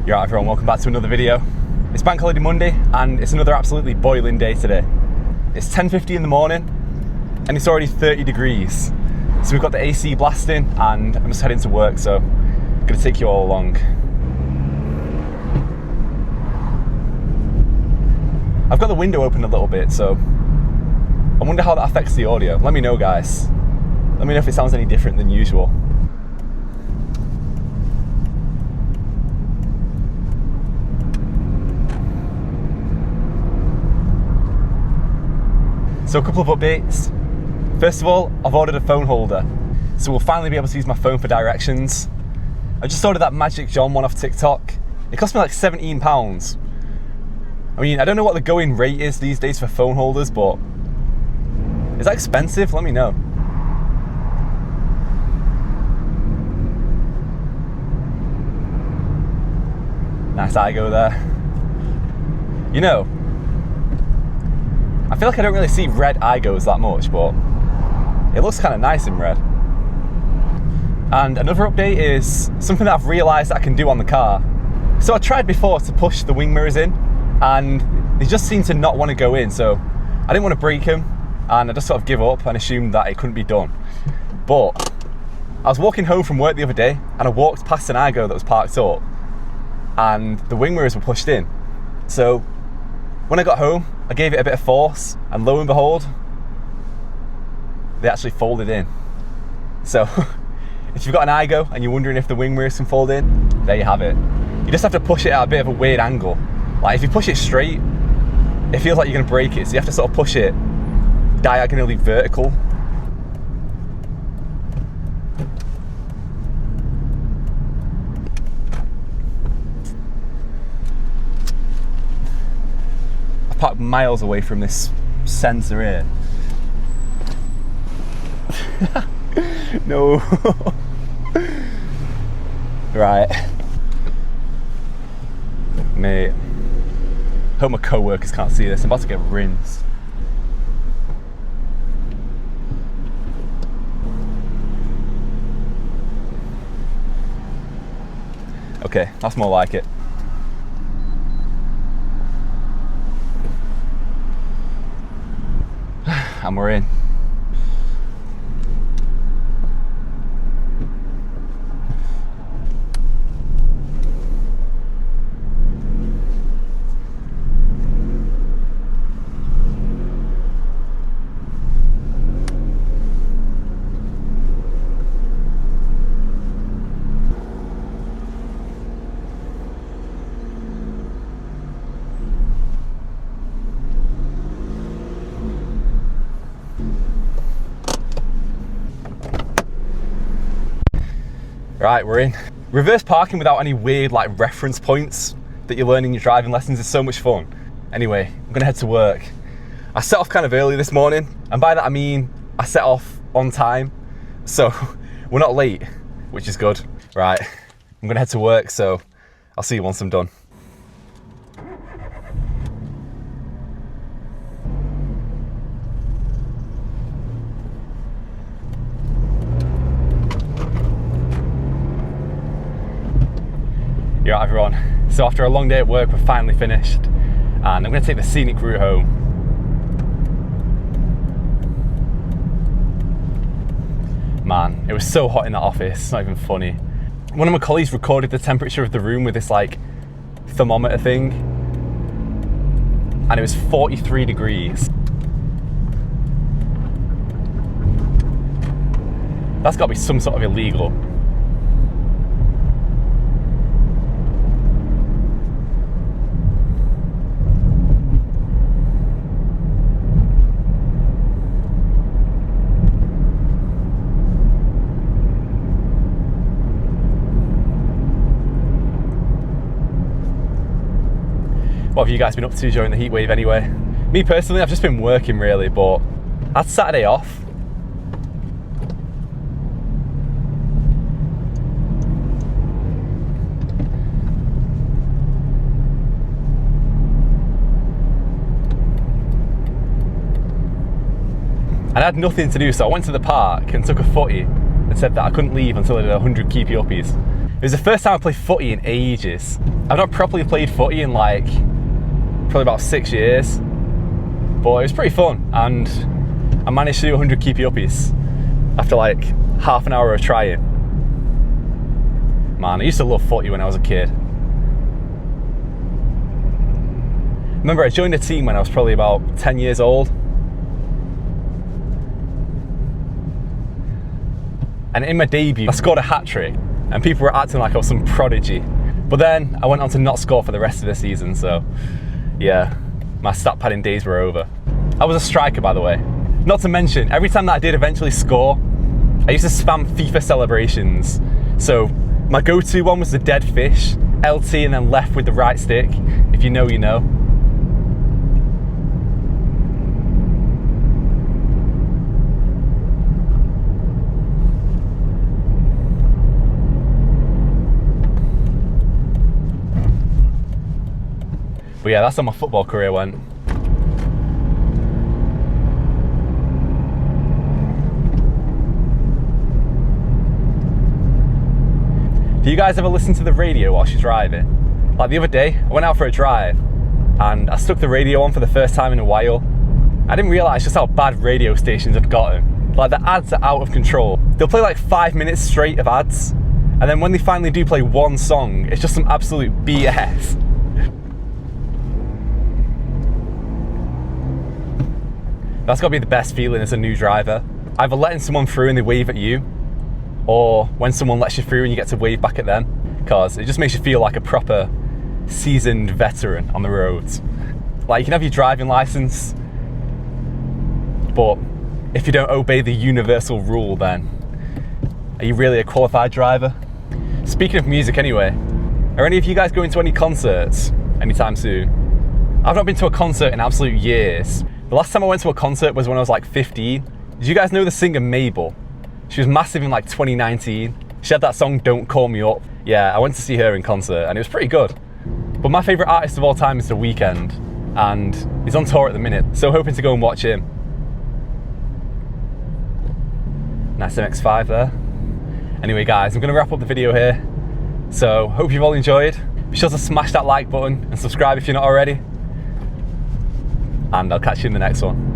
You're right everyone, welcome back to another video. It's Bank Holiday Monday and it's another absolutely boiling day today. It's 10:50 in the morning and it's already 30 degrees. So we've got the AC blasting and I'm just heading to work, so I'm gonna take you all along. I've got the window open a little bit, so I wonder how that affects the audio. Let me know guys. Let me know if it sounds any different than usual. So a couple of updates. First of all, I've ordered a phone holder, so we'll finally be able to use my phone for directions. I just ordered that Magic John one off TikTok. It cost me like £17. I mean, I don't know what the going rate is these days for phone holders, but is that expensive? Let me know. Nice Aygo there. You know, I feel like I don't really see red Aygos that much, but it looks kind of nice in red. And another update is something that I've realised that I can do on the car. So I tried before to push the wing mirrors in, and they just seem to not want to go in, so I didn't want to break them, and I just sort of give up and assumed that it couldn't be done. But I was walking home from work the other day, and I walked past an Aygo that was parked up, and the wing mirrors were pushed in. So when I got home, I gave it a bit of force, and lo and behold, they actually folded in. So if you've got an Aygo and you're wondering if the wing mirrors can fold in, there you have it. You just have to push it at a bit of a weird angle. Like if you push it straight, it feels like you're gonna break it, so you have to sort of push it diagonally vertical. Parked miles away from this sensor here. No. Right. Mate. Hope my co-workers can't see this. I'm about to get rinsed. Okay, that's more like it. And we're in. Right, we're in. Reverse parking without any weird like reference points that you learn in your driving lessons is so much fun. Anyway, I'm gonna head to work. I set off kind of early this morning, and by that I mean I set off on time, so we're not late, which is good. Right, I'm gonna head to work, so I'll see you once I'm done. You're right everyone, so after a long day at work we're finally finished and I'm going to take the scenic route home. Man, it was so hot in that office, it's not even funny. One of my colleagues recorded the temperature of the room with this like thermometer thing and it was 43 degrees. That's got to be some sort of illegal. What have you guys been up to during the heat wave anyway? Me personally, I've just been working really, but I had Saturday off. And I had nothing to do, so I went to the park and took a footy and said that I couldn't leave until I did 100 keepy uppies. It was the first time I played footy in ages. I've not properly played footy in like probably about 6 years, but it was pretty fun, and I managed to do 100 keepy uppies after like half an hour of trying. Man, I used to love footy when I was a kid. Remember, I joined a team when I was probably about 10 years old. And in my debut, I scored a hat-trick, and people were acting like I was some prodigy. But then I went on to not score for the rest of the season, so yeah, my stat padding days were over. I was a striker, by the way. Not to mention, every time that I did eventually score, I used to spam FIFA celebrations. So my go-to one was the dead fish, LT and then left with the right stick. If you know, you know. But yeah, that's how my football career went. Do you guys ever listen to the radio while she's driving? Like the other day, I went out for a drive and I stuck the radio on for the first time in a while. I didn't realise just how bad radio stations had gotten. Like the ads are out of control. They'll play like 5 minutes straight of ads, and then when they finally do play one song, it's just some absolute BS. That's got to be the best feeling as a new driver. Either letting someone through and they wave at you, or when someone lets you through and you get to wave back at them, because it just makes you feel like a proper seasoned veteran on the roads. Like, you can have your driving license, but if you don't obey the universal rule, then are you really a qualified driver? Speaking of music anyway, are any of you guys going to any concerts anytime soon? I've not been to a concert in absolute years. The last time I went to a concert was when I was like 15. Did you guys know the singer Mabel? She was massive in like 2019. She had that song Don't Call Me Up. Yeah, I went to see her in concert and it was pretty good. But my favourite artist of all time is The Weeknd, and he's on tour at the minute, so hoping to go and watch him. Nice MX-5 there. Anyway guys, I'm going to wrap up the video here. So hope you've all enjoyed. Be sure to smash that like button and subscribe if you're not already. And I'll catch you in the next one.